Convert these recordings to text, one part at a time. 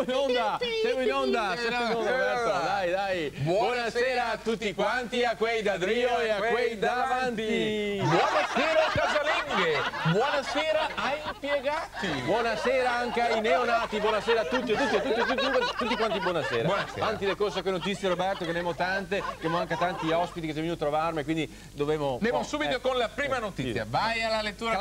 siamo in onda, Roberto, dai. Buonasera a tutti quanti, a quei da Drio e a quei davanti. Buonasera casalinghe, buonasera ai impiegati. Buonasera anche ai neonati, buonasera a tutti quanti, buonasera. Tanti le corse con notizie, Roberto, che ne abbiamo tante, che abbiamo anche tanti ospiti che sono venuti a trovarmi, quindi dovevo... Andiamo subito con la prima notizia, vai alla lettura.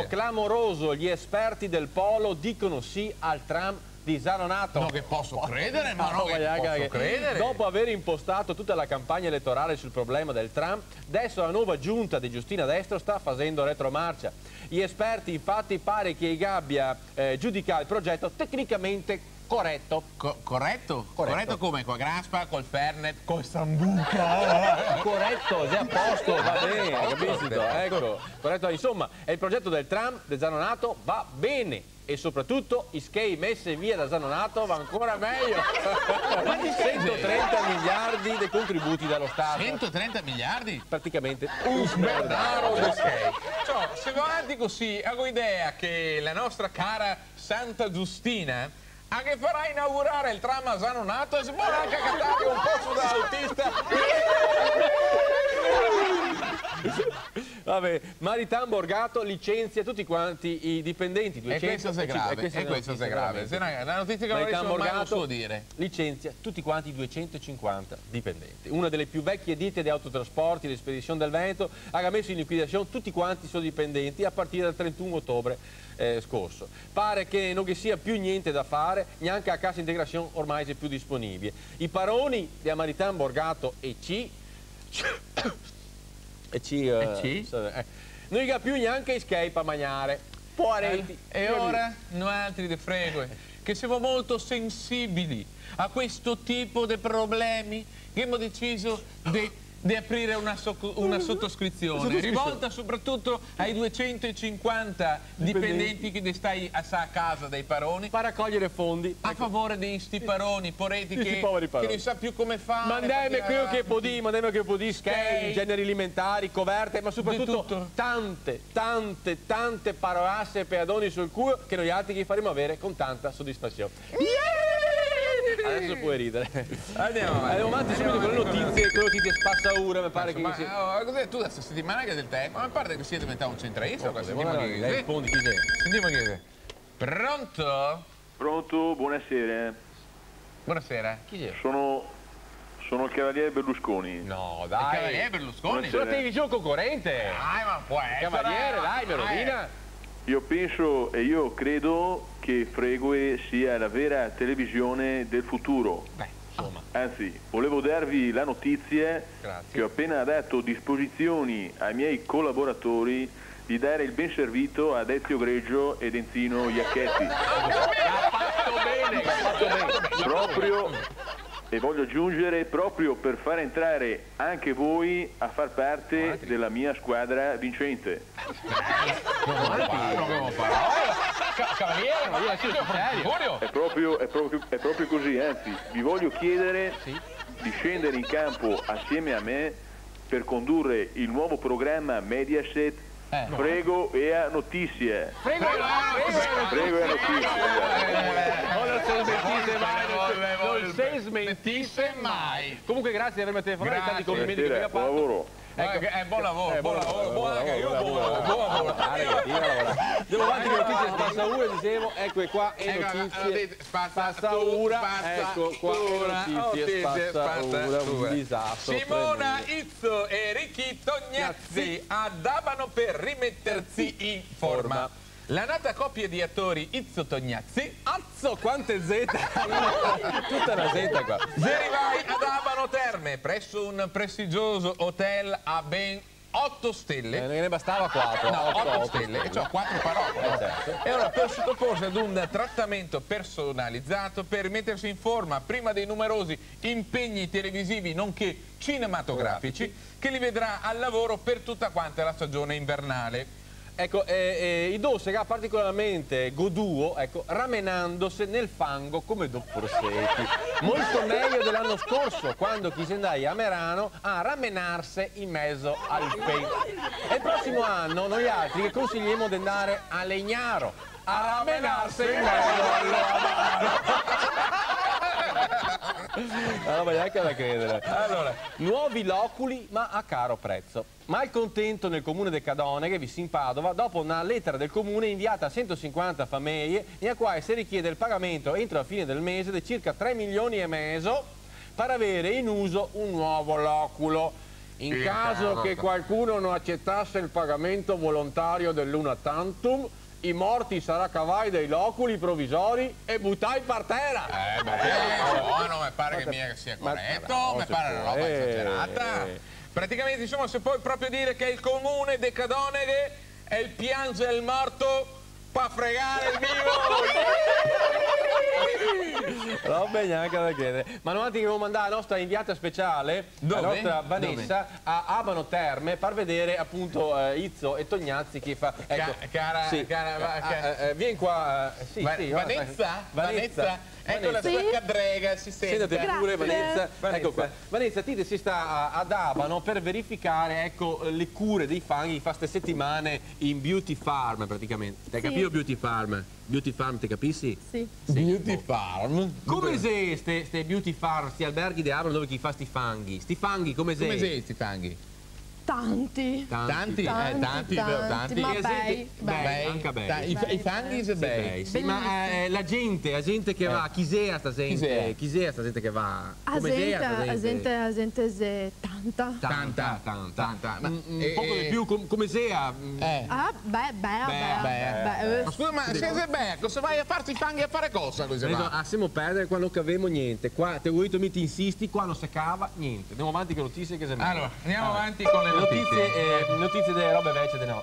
Clamoroso, gli esperti del polo dicono sì al tram di Zanonato. Non che posso credere, ma non che posso credere. Dopo aver impostato tutta la campagna elettorale sul problema del tram, adesso la nuova giunta di Giustina Destro sta facendo retromarcia. Gli esperti infatti pare che Iga abbia giudicato il progetto tecnicamente corretto. Corretto come? Con Graspa, col Fernet, col Sambuca. Corretto, sei a posto, va bene, capito? Ecco, corretto. Insomma, il progetto del tram del Zanonato va bene. E soprattutto i skei messe via da Zanonato va ancora meglio. 130 miliardi dei contributi dallo Stato. 130 miliardi? Praticamente un sbernaro di skei. Cioè, se va avanti così, ho idea che la nostra cara Santa Giustina anche farà inaugurare il tram a Zanonato e si vuole anche accattare un posto da autista. Vabbè, Maritan Borgato licenzia tutti quanti i dipendenti. 200, e questo è grave, Se no, la notizia che Maritan Borgato non suo dire. Licenzia tutti quanti 250 dipendenti. Una delle più vecchie ditte di autotrasporti, le Spedizioni del Veneto, ha messo in liquidazione tutti quanti i suoi dipendenti a partire dal 31 ottobre scorso. Pare che non ci sia più niente da fare, neanche a cassa integrazione ormai c'è più disponibile. I paroni di Maritan Borgato non ha più neanche escape a mangiare. E ora noi altri de fregue che siamo molto sensibili a questo tipo di problemi che abbiamo deciso di aprire una sottoscrizione rivolta soprattutto ai 250 dipendenti che stai a casa dei paroni per raccogliere fondi a favore di sti paroni poreti che non sa più come fare. Mandiamo quello che può dire, skei, generi alimentari, coverte, ma soprattutto tante parolasse e pedoni sul culo che noi altri che faremo avere con tanta soddisfazione. Adesso puoi ridere. Andiamo avanti subito con le notizie spazzaura, mi pare che... Cos'è tu da questa settimana che è del tempo? Ma pare che sia diventato un centralista. Rispondi chi sei. Sentiamo chi sei. Pronto? Pronto, buonasera. Buonasera. Chi sei? Sono il cavaliere Berlusconi. No, dai. Il cavaliere Berlusconi? Sono la televisione concorrente. Dai, ma può essere. Cavaliere, dai, me rovina. Io penso e io credo che Fregue sia la vera televisione del futuro. Insomma. Anzi, volevo darvi la notizia che ho appena dato disposizioni ai miei collaboratori di dare il ben servito ad Ezio Greggio ed Enzino Iacchetti. Ha fatto bene. Proprio, e voglio aggiungere, proprio per far entrare anche voi a far parte della mia squadra vincente. Cavaliere, ma io sono serio. È proprio così, anzi, vi voglio chiedere di scendere in campo assieme a me per condurre il nuavo programma Mediaset Frego e a Notizie. Frego e a Notizie. Non si smentisse mai. Comunque grazie di avermi telefonato e tanti complimenti che mi ha fatto. Buon lavoro. Buon lavoro, buon lavoro. Andiamo avanti con notizie spazzaura, dicevo, ecco qua, e notizie spazzaura, ecco qua, notizie spazzaura, un disastro. Simona Izzo e Ricky Tognazzi andavano per rimettersi in forma. La nata coppia di attori Izzo Tognazzi, azzo quante Z, tutta una Z qua, derivai ad Abano Terme presso un prestigioso hotel a ben 8 stelle. Non ne bastava 4. No, 8 stelle, e c'ho 4 parole. E ora per sottoporsi ad un trattamento personalizzato per rimettersi in forma prima dei numerosi impegni televisivi nonché cinematografici che li vedrà al lavoro per tutta quanta la stagione invernale. Ecco, i due si particolarmente goduo, ecco, ramenandosi nel fango come due porsetti. Molto meglio dell'anno scorso, quando chi se andai a Merano a ramenarsi in mezzo al fake. E il prossimo anno noi altri che consigliamo di andare a Legnaro a ramenarsi in mezzo al Non ho neanche da credere. Allora, nuovi loculi ma a caro prezzo. Malcontento nel comune di Cadoneghe, vicino Padova, dopo una lettera del comune inviata a 150 famiglie, nella quale si richiede il pagamento entro la fine del mese di circa 3 milioni e mezzo per avere in uso un nuovo loculo. In caso che qualcuno non accettasse il pagamento volontario dell'una tantum, i morti sarà cavai dei loculi provvisori e buttai per terra. Buono, mi pare che mia sia corretto, mi pare una roba esagerata. Praticamente, insomma, si può proprio dire che il comune di Cadoneghe è il piange il morto per fregare il vivo. Roba neanche da chiedere. Ma non che devo mandare la nostra inviata speciale, la nostra Vanessa, a Abano Terme per vedere appunto Izzo e Tognazzi che fa. Ecco, vieni qua. Vanessa? Ecco la sua cadrega, si sente. Senti pure Vanessa. Ecco qua. Vanessa, ti si sta ad Abano per verificare, ecco, le cure dei fanghi che fa queste settimane in Beauty Farm praticamente. Hai capito Beauty Farm? Beauty Farm, ti capisci? Sì. Beauty Farm? Come se ste Beauty Farm, sti alberghi di Abano dove chi fa sti fanghi? Sti fanghi come se? Come se sti fanghi? Tanti. Tanti. Ma bei. Anche bei. I fanghi sono bei. Sì, ma la gente che va, chi sia sta gente? Chi sia sta gente che va? Come La gente è tanta. Tanta. Un poco di più, come sia? Ma scusa, ma se sei bea, cosa vai a farti i fanghi a fare cosa? Siamo perdere qua non cavemo niente. Qua te vuoi mi ti insisti, qua non si cava niente. Andiamo avanti con notizie che se Allora, andiamo avanti con le notizie delle robe vecchie no.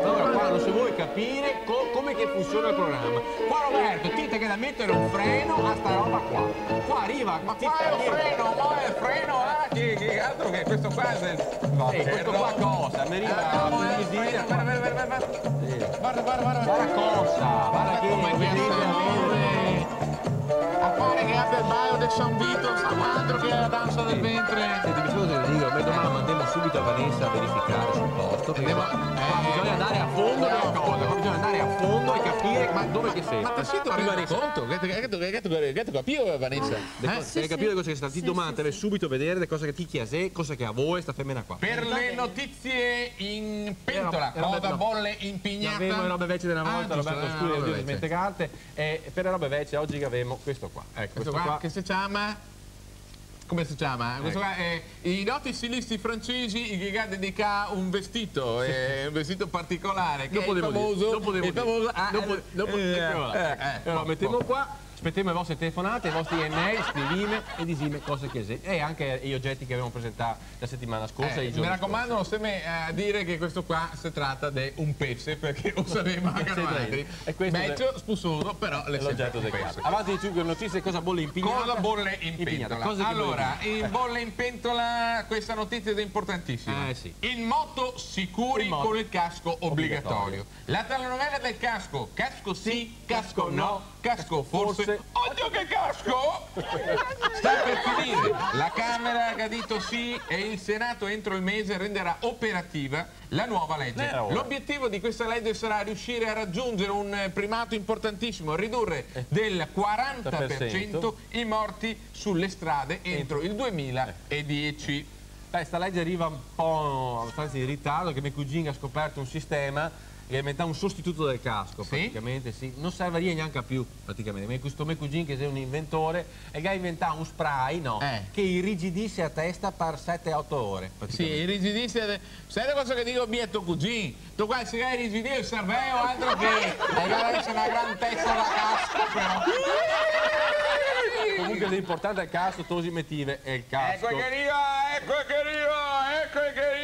Allora qua non si vuoi capire come che funziona il programma. Qua Roberto, ti che da mettere un freno a sta roba qua. Qua arriva, ma qua è un freno, ma è il freno, che altro che questo qua è questo qua cosa? Mi arriva guarda cosa, guarda che appare che abbia il baio del San Vito, altro che la danza del ventre. Senti, mi scusi, dico, noi domani mandiamo subito a Vanessa a verificare sul posto. Bisogna andare a fondo della cosa, bisogna andare a fondo e capire dove che sei. Ma ti sei reso conto? Che tu capito, Vanessa? Hai capito cosa che sta? Ti domani deve subito vedere le cose che ti chiede, cosa che a voi sta femmina qua. Per le notizie in pentola, cosa bolle impignata. Avevamo le robe vecchie della volta, Roberto, scusa, io smentegate. Per le robe vecchie oggi che avevamo questo qua. Ecco, questo qua che si chiama? Come si chiama? Ecco. Questo qua è i noti stilisti francesi che ha dedicato un vestito, un vestito particolare, che è il famoso. Allora, mettiamo qua. Aspettiamo le vostre telefonate, i vostri email, scrivime e disime cose che sei. E anche gli oggetti che abbiamo presentato la settimana scorsa. Mi raccomando, non stiamo a dire che questo qua si tratta di un pesce, perché lo sapevamo anche noi. Mezzo spussuto, però l'oggetto del caso. Avanti di con notizie, cosa bolle in pentola? Cosa bolle in pentola? Allora, in bolle in pentola questa notizia è importantissima. Sì. In moto sicuri con il casco obbligatorio. La telenovela del casco sì, casco no, casco forse. Oddio che casco! Sta per finire. La Camera ha detto sì e il Senato entro il mese renderà operativa la nuova legge. L'obiettivo di questa legge sarà riuscire a raggiungere un primato importantissimo, ridurre del 40% i morti sulle strade entro il 2010. Questa legge arriva un po' abbastanza in ritardo, che mio cugino ha scoperto un sistema che diventa un sostituto del casco, praticamente, sì. Non servirebbe neanche più, praticamente. Questo mio cugino, che è un inventore, e che ha inventato un spray, che irrigidisce a testa per 7-8 ore. Sì, irrigidisce. Sai cosa che dico a tuo cugino? Tu qua si irrigidisce il cervello, altro che c'è una gran testa da casco, però. Comunque l'importante è il casco, tosi mettive e il casco.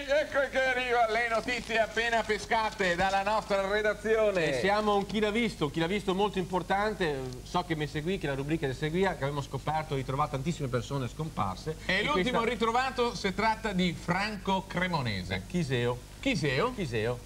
Ecco che arriva le notizie appena pescate dalla nostra redazione. Siamo un chi l'ha visto molto importante. So che mi seguì, che la rubrica del Seguia, che abbiamo scoperto, ritrovato tantissime persone scomparse. E l'ultimo ritrovato si tratta di Franco Cremonese. Chiseo. Dico Chiseo.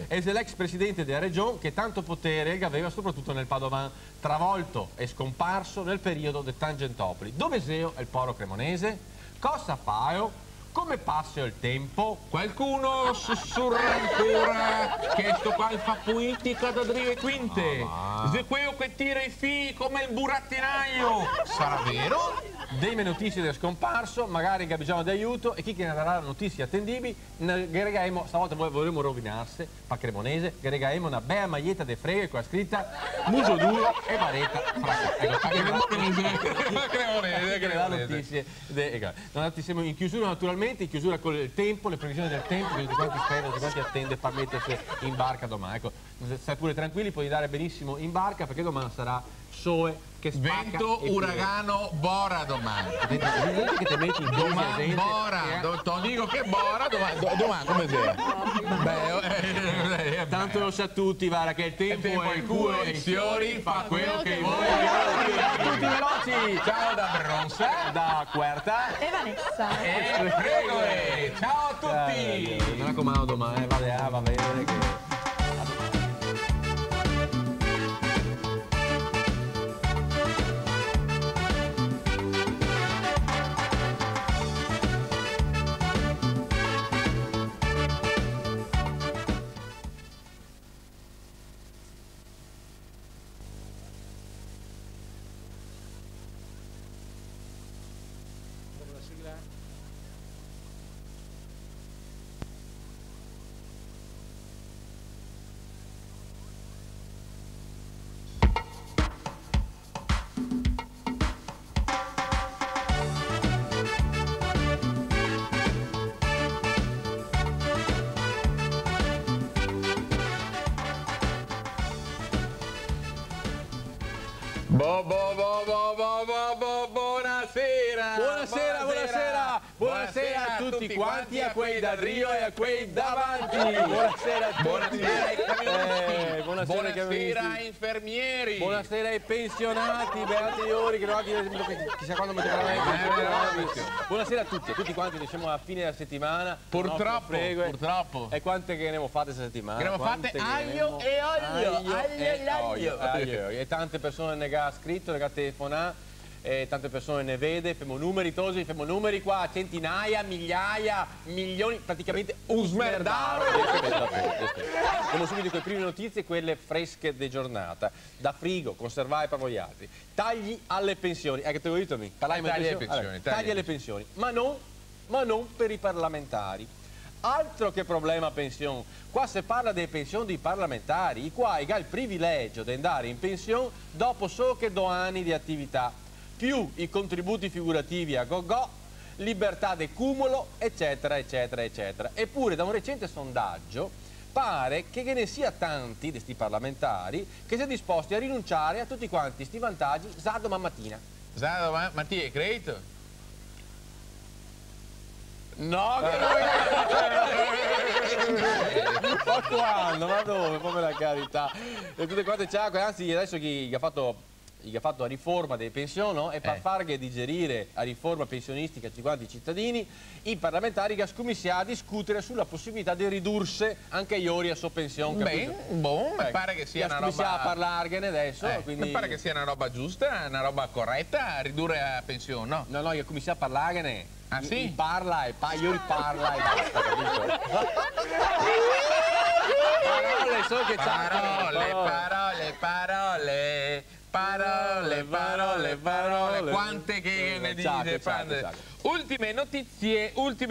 È l'ex presidente della regione che tanto potere aveva soprattutto nel Padovan, travolto e scomparso nel periodo di Tangentopoli. Dove Seo è il poro cremonese? Cosa fa? come passa il tempo? Qualcuno sussurra ancora che sto qua fa politica da Drio e Quinte. Se quello che tira i figli come il burattinaio. Sarà vero? Delle notizie del scomparso, magari che abbiamo di aiuto, e chi che ne darà notizie attendibili, gregaemo, stavolta vorremmo rovinarsi, pa cremonese, gregaemo una bella maglietta de frega con la scritta muso duro e vareta notizie. Siamo in chiusura naturalmente, in chiusura con il tempo, le previsioni del tempo, che tutti quanti sperano, tutti quanti attende per mettersi in barca domani. Ecco, stai pure tranquilli, puoi andare benissimo in barca perché domani sarà Soe che spacca. Vento, uragano, Bora domani. Che ti metti in domani Bora, ti dico che Bora domani come sei? Beh, tanto lo sa tutti, guarda che il tempo è il culo e i fiori, fa quello che vuoi. Tutti veloci! Ciao da Bronza, da Querta e Vanessa e Fregoe. Ciao a tutti! Mi raccomando domani, va bene che... Buonasera a tutti quanti, a quei da Rio e a quei davanti. Buonasera a tutti. Buonasera infermieri. Buonasera ai pensionati, beati gli ori, chissà quando buonasera a tutti quanti, diciamo alla fine della settimana. Purtroppo. E quante che ne abbiamo fatte questa settimana? Che ne abbiamo fatte aglio e olio. E tante persone ne ha scritto, ne ha telefonato. Tante persone ne vede, femo numeri qua, centinaia, migliaia, milioni, praticamente un smerdaro. Andiamo subito con le prime notizie, quelle fresche di giornata. Da frigo, conservare per voi altri. Tagli alle pensioni. Che te l'ho detto a me? Tagli alle pensioni. Tagli alle pensioni, ma non per i parlamentari. Altro che problema pensione. Qua si parla delle pensioni dei parlamentari, i quali hanno il privilegio di andare in pensione dopo solo che 2 anni di attività. Più i contributi figurativi a go-go, libertà di cumulo, eccetera, eccetera, eccetera. Eppure da un recente sondaggio pare che ne sia tanti di questi parlamentari che siano disposti a rinunciare a tutti quanti questi vantaggi già domani mattina. Già domani mattina, hai creduto? No, che ma quando? Ma dove? Come la carità. E tutte quante ciacque, anzi adesso chi ha fatto la riforma delle pensioni, no? E per farghe digerire la riforma pensionistica a tutti quanti i cittadini, i parlamentari che scomissiano a discutere sulla possibilità di ridursi anche gli ori a sua pensione. Mi pare che sia una roba... a parlargliene adesso. Quindi... Mi pare che sia una roba giusta, una roba corretta, a ridurre la pensione, no? No, io cominciamo a parlargliene. Ah sì? Parla e io riparla e basta, capito? Parole, so che Parole. Quante che ne dice? Ultime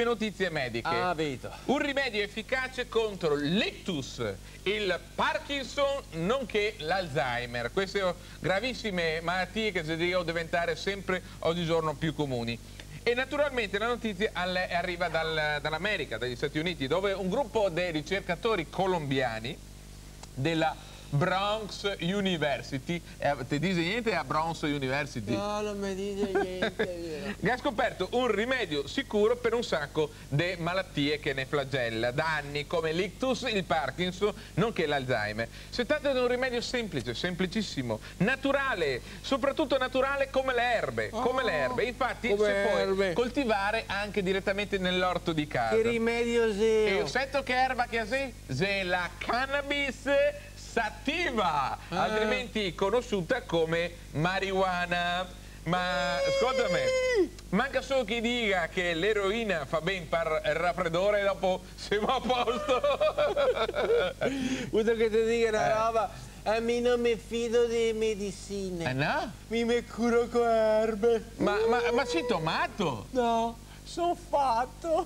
notizie mediche. Ah, vedo. Un rimedio efficace contro l'ictus, il Parkinson, nonché l'Alzheimer. Queste gravissime malattie che devono diventare sempre oggigiorno più comuni. E naturalmente la notizia arriva dall'America, dagli Stati Uniti, dove un gruppo di ricercatori colombiani della Bronx University, ti dice niente a Bronx University? No, non mi dice niente. Che ha scoperto un rimedio sicuro per un sacco di malattie che ne flagella da anni, come l'ictus, il Parkinson, nonché l'Alzheimer. Si tratta di un rimedio semplice, semplicissimo, naturale, soprattutto naturale come le erbe. Infatti si può coltivare anche direttamente nell'orto di casa. Che rimedio sei? E io sento che erba che sei? Sei la cannabis sativa, altrimenti conosciuta come marijuana. Ma ascolta me, manca solo chi dica che l'eroina fa ben per il raffreddore e dopo siamo a posto. Vuoi che ti dica una roba? A me non mi fido di medicine. No? Mi curo con erbe. Ma sei tomato? No, sono fatto.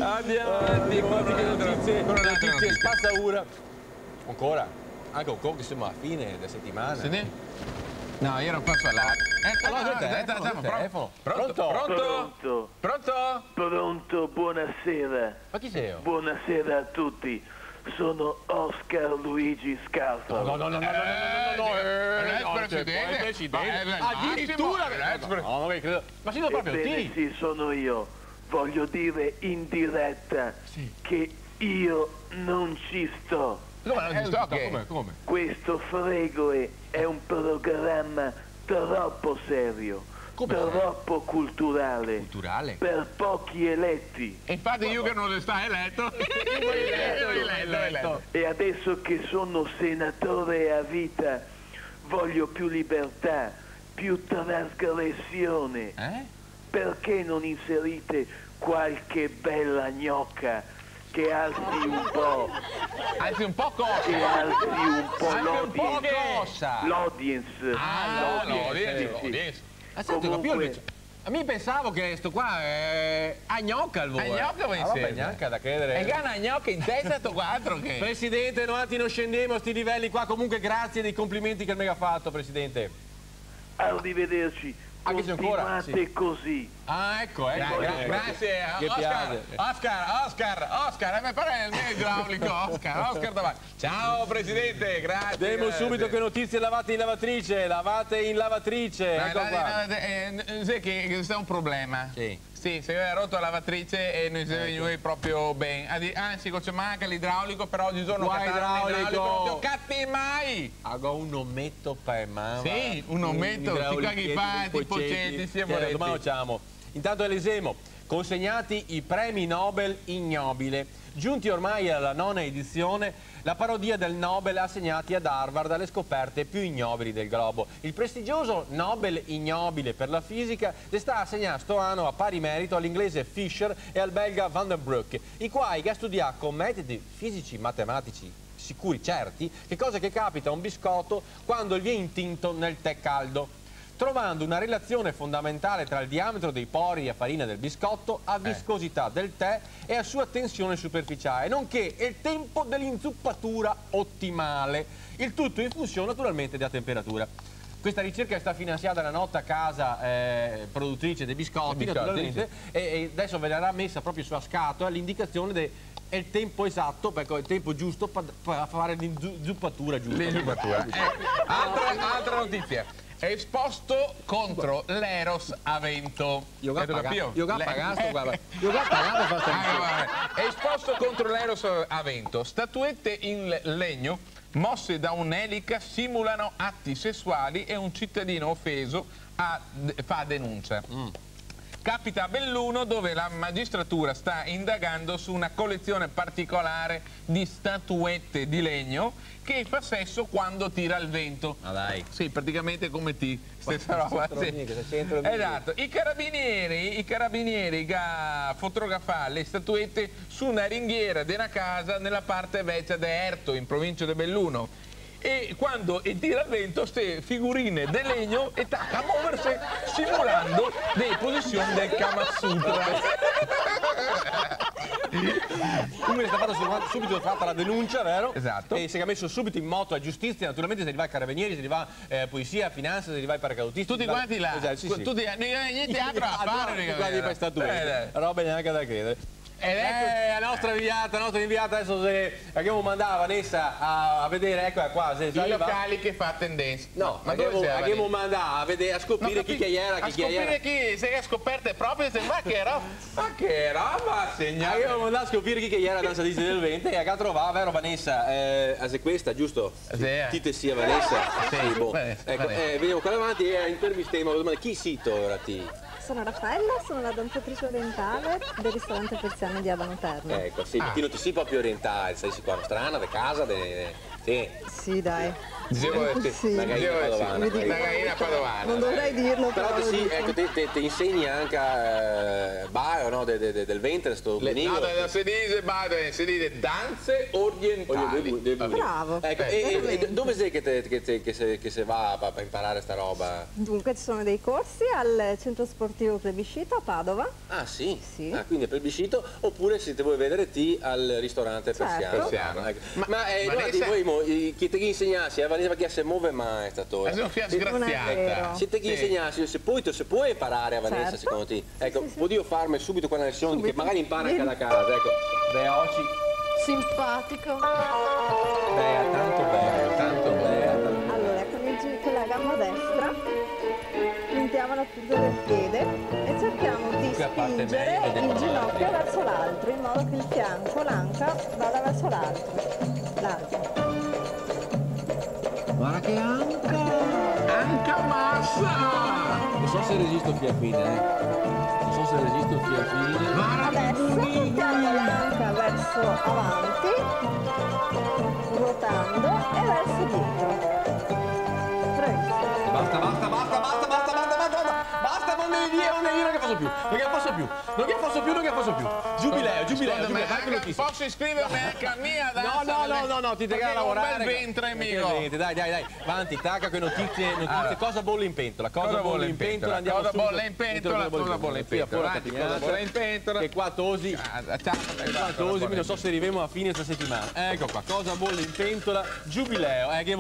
Andiamo avanti con notizie spazzatura. Ancora? Anche un po' che siamo alla fine della settimana. Sì, ne? No, io non posso parlare. Telefono. Pronto, buonasera. Ma chi sei? Buonasera a tutti. Sono Oscar Luigi Scalfaro. No, presidente. Addirittura. No, credo. Ma sei proprio Ebbene, sì, sono io. Voglio dire in diretta che io non ci sto. Come? Questo Fregoe è un programma troppo serio, troppo culturale. Culturale? Per pochi eletti. E infatti io che non sta eletto. eletto. E adesso che sono senatore a vita, voglio più libertà, più trasgressione. Perché non inserite qualche bella gnocca che alzi un po'? Alzi un po' cosa? Che alzi un po' l'audience. L'audience. Comunque, a me pensavo che sto qua a gnocca il volo. A gnocca va insieme. Gnocca da credere. E gana gnocca in testa sto quattro che... Presidente, non scendiamo a sti livelli qua. Comunque grazie dei complimenti che mi ha fatto, Presidente. Arrivederci. Continuate così. Ah, ecco, grazie. Oscar, mi pare il mio idraulico, Oscar davanti. Ciao Presidente, grazie. Vediamo subito che notizie lavate in lavatrice. Ecco qua. Sai che c'è un problema. Sì, si è rotto la lavatrice e non si vede proprio bene. Anzi, c'è manca l'idraulico, però oggigiorno l'idraulico non ti ho catti mai. Hago un ometto per mamma. Sì, un ometto, ti caghi fatti, i pocetti, si domani facciamo. Intanto Elisemo, consegnati i premi Nobel ignobile. Giunti ormai alla 9ª edizione, la parodia del Nobel assegnati ad Harvard alle scoperte più ignobili del globo. Il prestigioso Nobel ignobile per la fisica è stato assegnato sto anno a pari merito all'inglese Fisher e al belga Van den Broek, i quali che ha studiato con metodi fisici matematici sicuri, certi, che cosa che capita a un biscotto quando viene intinto nel tè caldo, trovando una relazione fondamentale tra il diametro dei pori a farina del biscotto, a viscosità del tè e a sua tensione superficiale, nonché il tempo dell'inzuppatura ottimale, il tutto in funzione naturalmente della temperatura. Questa ricerca è stata finanziata da Nota Casa, produttrice dei biscotti, naturalmente, e adesso verrà messa proprio sulla scatola l'indicazione del tempo esatto, ecco, il tempo giusto per fare l'inzuppatura giusta. Altra notizia. È esposto contro l'Eros Avento. Io ho pagato. È esposto contro l'Eros Avento. Statuette in legno mosse da un'elica simulano atti sessuali e un cittadino offeso fa denuncia. Capita a Belluno, dove la magistratura sta indagando su una collezione particolare di statuette di legno che fa sesso quando tira il vento. Ma dai. Sì, praticamente come ti. Stessa roba. Esatto. I carabinieri che fotografano le statuette su una ringhiera della casa nella parte vecchia di Erto, in provincia di Belluno. E quando tira il vento, queste figurine di legno e tacca a muoversi simulando le posizioni del Kama Sutra. Quindi è stata subito fatta la denuncia, vero? Esatto. E si è messo subito in moto la giustizia, naturalmente se ne va ai carabinieri, se ne va polizia, finanza, se ne va ai paracadutisti. Tutti quanti là. Esatto, Tutti, niente altro a fare. Guardi per statuette. Roba neanche da credere. La nostra inviata adesso abbiamo mandato Vanessa a vedere, eccola qua, i locali che fa tendenza. No, ma abbiamo mandato a vedere, a scoprire chi era. A scoprire chi si è scoperto proprio, ma che roba, segnale. Abbiamo mandato a scoprire chi era danza di del vento e a trovare, vero Vanessa? Se questa, giusto? Tite sia Vanessa? Sì, boh. Ecco, vediamo qua davanti e intervistiamo, chi sito ora ti? Sono Raffaella, sono la danzatrice orientale del ristorante persiano di Abano Terme. Ecco, sì, non ti si può più orientare, sei qua strana, da casa, sì. Sì, dai. Dicevo Sì. Una gallina padovana. Non dovrei dirlo, però lo sì, dico. ecco, te insegni anche bio, no? Del ventre, sto benino. No, non si dice bade, si dice danze orientali. Bravo. Ecco, e dove sei che se va per imparare sta roba? Dunque ci sono dei corsi al centro sportivo Plebiscito a Padova. Ah sì? Sì. Ah, quindi è plebiscito, oppure se te vuoi vedere te al ristorante persiano. Ecco. Ma chi ti insegnassi, Vanessa, perché se muove mai stato? È una fia Non è sgraziata. vero. Se te chi insegnassi, se puoi imparare a Vanessa, Certo. secondo te? Ecco, sì. posso farmi subito quella lezione che magari impara anche da casa, ecco. Bea oggi. Simpatico. Bea, tanto bea, tanto bea. Allora, con la gamba destra puntiamo la punta del piede e cerchiamo di Qui a parte me, spingere vediamo il ginocchio l'altro. verso l'altro in modo che il fianco, l'anca, vada verso l'altro. Guarda che Anca massa! Non so se resisto qui a fine, Non so se resisto qui a fine. Adesso portiamo l'anca verso avanti, ruotando e verso dietro. Bravissimo. Basta, non devi dire, non che posso più. Giubileo, Posso iscrivermi anche a mia danza? No, ti devi Perché ho lavorare. un bel ventre, amico. Dai, avanti, tacca con notizie, cosa bolle in pentola, cosa bolle in pentola, andiamo Cosa subito. bolle in pentola, cosa bolle in pentola. Che qua tosi, non so se arriviamo a fine questa settimana. Ecco qua, cosa bolle in pentola, giubileo, che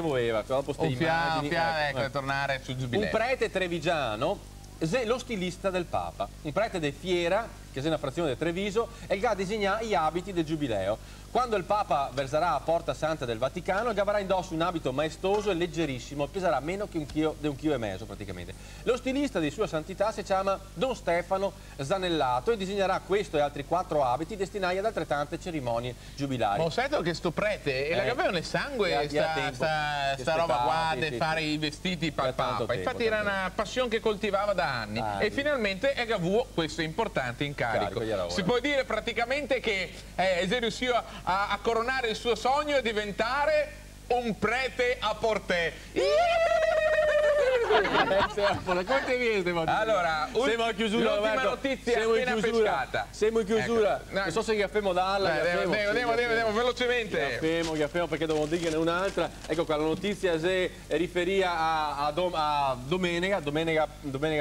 voleva, dopo ste immagini. Ecco, tornare sul giubileo. Un prete trevigiano, lo stilista del Papa, un prete di Fiera, che è una frazione di Treviso, e che ha disegnato gli abiti del giubileo. Quando il Papa verserà a Porta Santa del Vaticano, gli avrà indosso un abito maestoso e leggerissimo, peserà meno che di 1,5 kg praticamente. Lo stilista di Sua Santità si chiama Don Stefano Zanellato e disegnerà questo e altri 4 abiti destinati ad altrettante cerimonie giubilari. Ma ho sentito che sto prete, e la aveva nel sangue sta roba qua di fare i vestiti per il Papa. Infatti era una passione che coltivava da anni. E finalmente è avuto questo importante incarico. Si può dire praticamente che è riuscito a coronare il suo sogno e diventare un prete a Portè. Come ti viene? Allora, siamo in chiusura, l'ultima notizia appena pescata. Siamo in chiusura. Ecco. Non so se gaffiamo dalla. Andiamo velocemente. Gaffiamo perché devo dire che ne è un'altra. Ecco qua, la notizia si riferia a domenica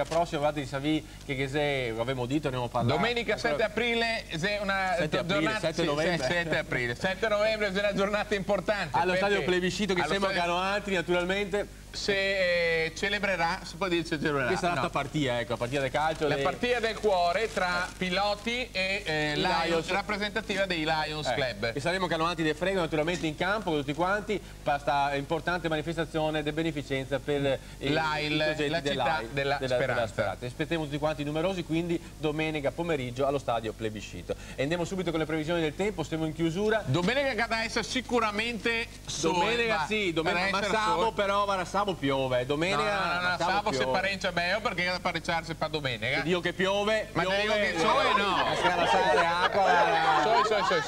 prossima, guardate di Savì che se avevamo detto, ne abbiamo parlato. Domenica 7 aprile è una giornata 7 novembre. 7 aprile. 7 novembre è una giornata importante. Allo stadio Plebiscito che sembra che hanno altri naturalmente. Se celebrerà, si può dire celebrerà. Questa è la partita, ecco, la partita del calcio. La partita del cuore tra piloti e Lions, rappresentativa dei Lions Club. E saremo canonati del Frego naturalmente in campo con tutti quanti per questa importante manifestazione di beneficenza per l'AIL, la città della Speranza. Aspettiamo tutti quanti numerosi, quindi domenica pomeriggio allo stadio Plebiscito. E andiamo subito con le previsioni del tempo, stiamo in chiusura. Domenica che deve essere sicuramente domenica sì, domenica, ma sabato però sabato piove, domenica no, sabato se pareggia meglio perché da pareggiarsi per domenica. Dio che piove, ma piove, dico che soe no. Scarasare acqua.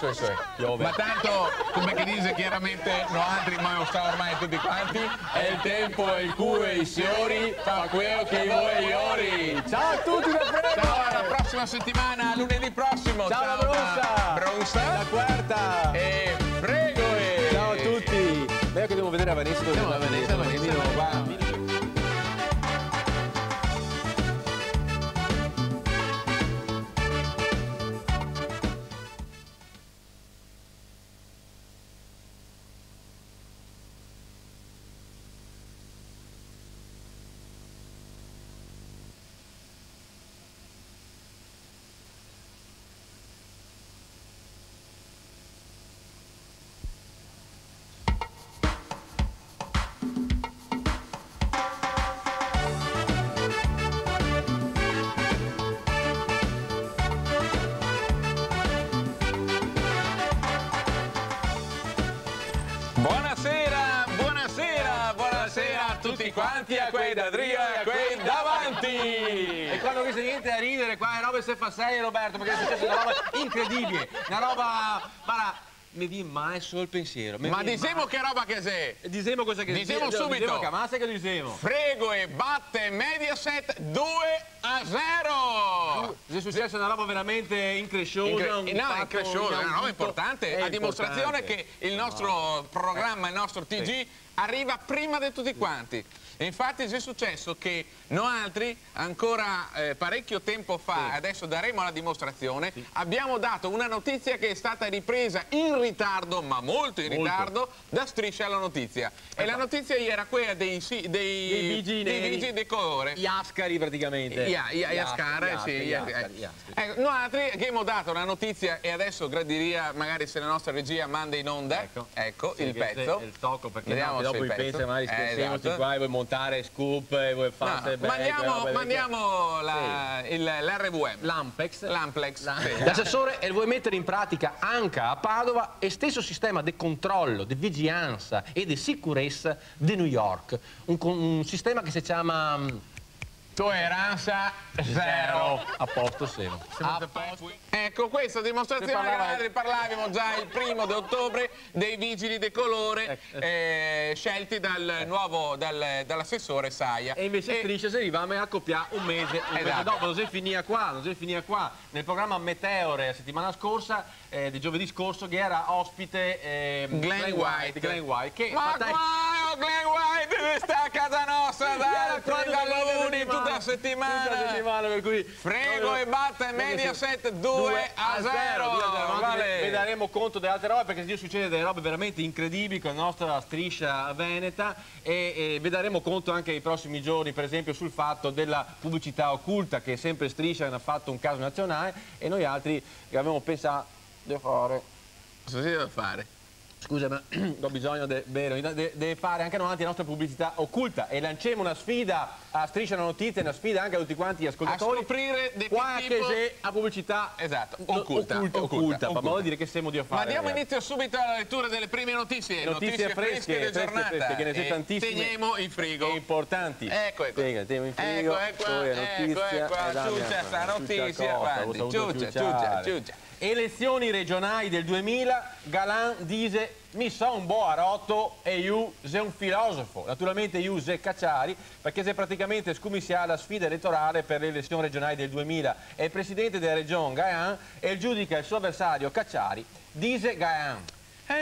Soe. Piove. Ma tanto, come che dice chiaramente, no altri mai sta ormai tutti quanti, è il tempo il cui i signori fa quello che vuoi iori. Ciao a tutti da Frego. Ciao, alla prossima settimana, lunedì prossimo. Ciao da Brusa. La quarta. E Frego. Ciao a tutti. Vero che devo vedere a Vanessa. Tutti quanti a quei da Drio e a quei davanti. E quando non c'è niente a ridere, qua è roba se fa serio, Roberto, perché è successa una roba incredibile, una roba, guarda, mi viene mai solo il pensiero. Ma diciamo che roba che sei. Diciamo cosa che diciamo subito. Ma sai che diciamo? Frego e batte Mediaset 2-0. È successa una roba veramente incresciosa. Incresciosa, una roba importante. A dimostrazione che il nostro programma, il nostro TG arriva prima di tutti quanti. E infatti è successo che noi altri, ancora parecchio tempo fa, adesso daremo la dimostrazione, abbiamo dato una notizia che è stata ripresa in ritardo, ma molto in ritardo, da Striscia alla Notizia. E la notizia era quella dei vigili di colore. Gli ascari praticamente. Noi altri che abbiamo dato la notizia e adesso gradiria magari se la nostra regia manda in onda, ecco il pezzo. Il tocco perché dopo il pezzo magari scherziamoci qua e vuoi montare scoop e vuoi fare mandiamo l'RVM. L'Amplex. L'assessore e vuoi mettere in pratica anche a Padova e stesso sistema di controllo, di vigilanza e di sicurezza di New York. Un sistema che si chiama tolleranza zero. A posto sempre. Ecco, questa dimostrazione parlavamo già il 1° di ottobre dei vigili di colore scelti dall'assessore Saia. E invece Striscia si arriva a accoppiare un mese dopo. Non si finia qua. Nel programma Meteore la settimana scorsa, di giovedì scorso, che era ospite Glenn White. Glenn White White sta a casa nostra dal 30 luglio tutta la settimana. Per cui Frego e batte Mediaset 2-0. Vi daremo conto delle altre robe perché succede delle robe veramente incredibili con la nostra Striscia veneta e vi daremo conto anche nei prossimi giorni, per esempio sul fatto della pubblicità occulta che sempre Striscia ha fatto un caso nazionale e noi altri che avevamo pensato di fare. Cosa si deve fare? Scusa, ma ho bisogno di fare anche noi la nostra pubblicità occulta e lanciamo una sfida a Striscia la Notizia, una sfida anche a tutti quanti gli ascoltatori. A scoprire di che c'è a pubblicità occulta. Ma vuol dire che siamo di fare. Ma diamo inizio subito alla lettura delle prime notizie. Notizie fresche di giornata. Che ne c'è tantissime. Teniamo in frigo. Importanti. Ecco. Teniamo in frigo. Ecco. Ciuccia sta notizia. Ciuccia. Elezioni regionali del 2000, Galan dice mi so un po' a rotto e io sei un filosofo. Naturalmente io sei Cacciari perché sei praticamente scumissiato la sfida elettorale per le elezioni regionali del 2000 e il presidente della regione Galan e giudica il suo avversario Cacciari, dice Galan.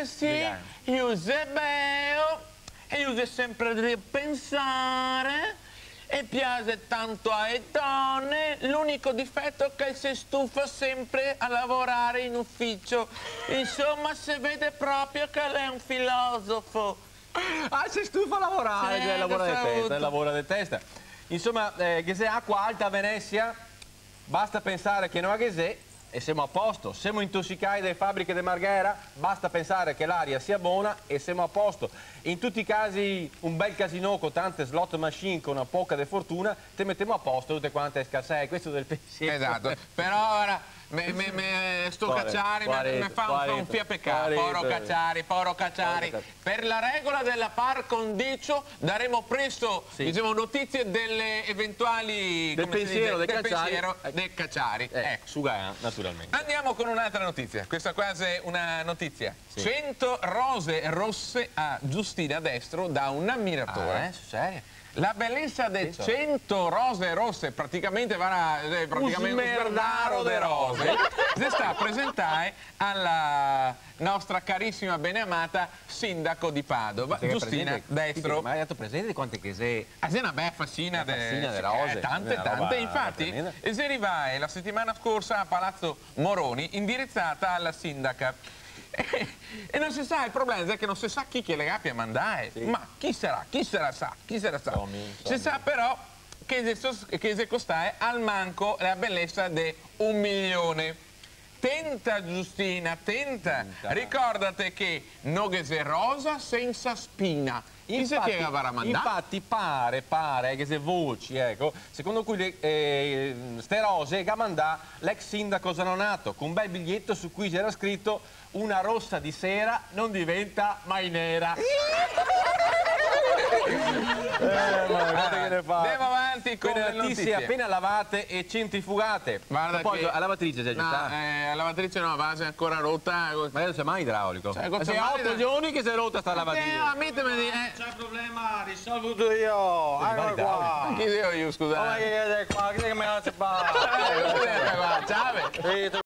Sì, io sei bello e io sei sempre di pensare. E piace tanto alle donne, l'unico difetto è che si stufa sempre a lavorare in ufficio. Insomma, si vede proprio che lei è un filosofo. Si stufa a lavorare, sì, lavora di testa. Insomma, che se acqua alta a Venezia, basta pensare che noi che se e siamo a posto. Siamo intossicati dalle fabbriche di Marghera, basta pensare che l'aria sia buona e siamo a posto. In tutti i casi un bel casino con tante slot machine con una poca di fortuna, te mettiamo a posto tutte quante scarsate, questo del pensiero. Esatto, però ora sto Cacciari mi fa un fia peccato, povero Cacciari. Per la regola della par condicio daremo presto notizie delle eventuali del pensiero del Cacciari. Su Gaia, naturalmente. Andiamo con un'altra notizia, questa quasi è una notizia. 100 rose rosse a Giustina Destro da un ammiratore. Serio? La bellezza delle 100 rose rosse, praticamente un smerdaro di rose, si sta a presentare alla nostra carissima beneamata sindaco di Padova, Giustina Destro. Ma hai dato presente di quante che sei? È una bella faccina di rose. Tante. Infatti, si arriva la settimana scorsa a Palazzo Moroni, indirizzata alla sindaca. E non si sa, il problema è che non si sa chi che le abbia mandate. Ma chi sarà? Chi se la sa? Si sa però che si costa al manco la bellezza di 1 milione. Tenta Giustina, tenta. Ricordate che Noghese rosa senza spina. Infatti pare che se voci, ecco, secondo cui ste rose che ha mandato l'ex sindaco Zanonato con un bel biglietto su cui c'era scritto una rossa di sera non diventa mai nera. Andiamo avanti con le notizie. Appena lavate e centrifugate. Guarda poi che... la lavatrice già sta. La lavatrice no, la base è ancora rotta. Ma non c'è mai idraulico. Cioè, sono 8 giorni che si è rotta sta lavatrice. Non c'è problema, risolvo tutto io. Ecco qua. Chi devo io, scusate? Ma che qua? Chi è che me la fa? Ciao.